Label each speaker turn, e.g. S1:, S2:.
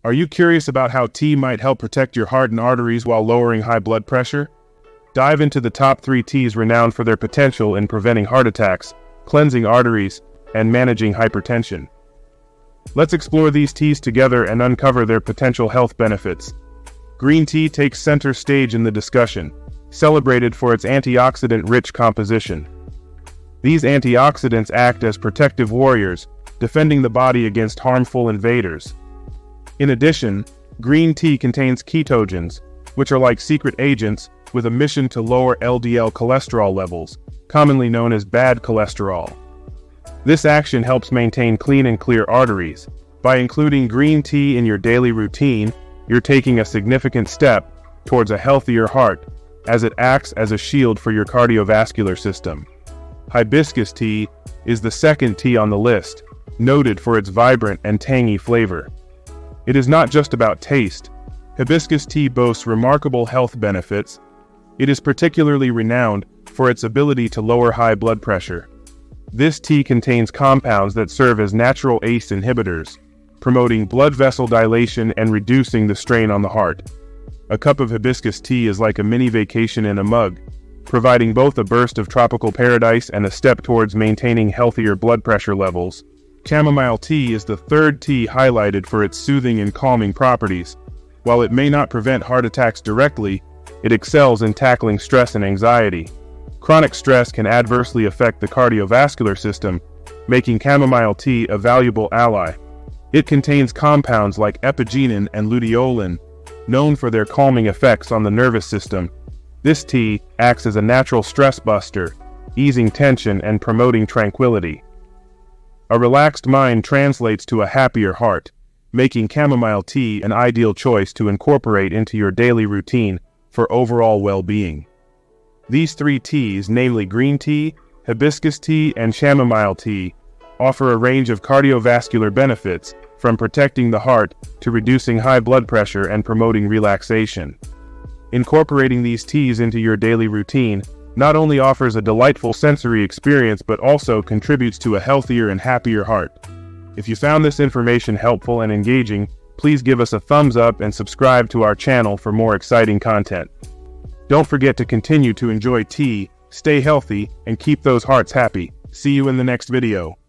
S1: Are you curious about how tea might help protect your heart and arteries while lowering high blood pressure? Dive into the top 3 teas renowned for their potential in preventing heart attacks, cleansing arteries, and managing hypertension. Let's explore these teas together and uncover their potential health benefits. Green tea takes center stage in the discussion, celebrated for its antioxidant-rich composition. These antioxidants act as protective warriors, defending the body against harmful invaders. In addition, green tea contains ketogens, which are like secret agents with a mission to lower LDL cholesterol levels, commonly known as bad cholesterol. This action helps maintain clean and clear arteries. By including green tea in your daily routine, you're taking a significant step towards a healthier heart, as it acts as a shield for your cardiovascular system. Hibiscus tea is the second tea on the list, noted for its vibrant and tangy flavor. It is not just about taste. Hibiscus tea boasts remarkable health benefits. It is particularly renowned for its ability to lower high blood pressure. This tea contains compounds that serve as natural ACE inhibitors, promoting blood vessel dilation and reducing the strain on the heart. A cup of hibiscus tea is like a mini vacation in a mug, providing both a burst of tropical paradise and a step towards maintaining healthier blood pressure levels. Chamomile tea is the third tea highlighted for its soothing and calming properties. While it may not prevent heart attacks directly, it excels in tackling stress and anxiety. Chronic stress can adversely affect the cardiovascular system, making chamomile tea a valuable ally. It contains compounds like epigenin and luteolin, known for their calming effects on the nervous system. This tea acts as a natural stress buster, easing tension and promoting tranquility. A relaxed mind translates to a happier heart, making chamomile tea an ideal choice to incorporate into your daily routine for overall well-being. These 3 teas, namely green tea, hibiscus tea, and chamomile tea, offer a range of cardiovascular benefits, from protecting the heart to reducing high blood pressure and promoting relaxation. Incorporating these teas into your daily routine not only offers a delightful sensory experience but also contributes to a healthier and happier heart. If you found this information helpful and engaging, please give us a thumbs up and subscribe to our channel for more exciting content. Don't forget to continue to enjoy tea, stay healthy, and keep those hearts happy. See you in the next video.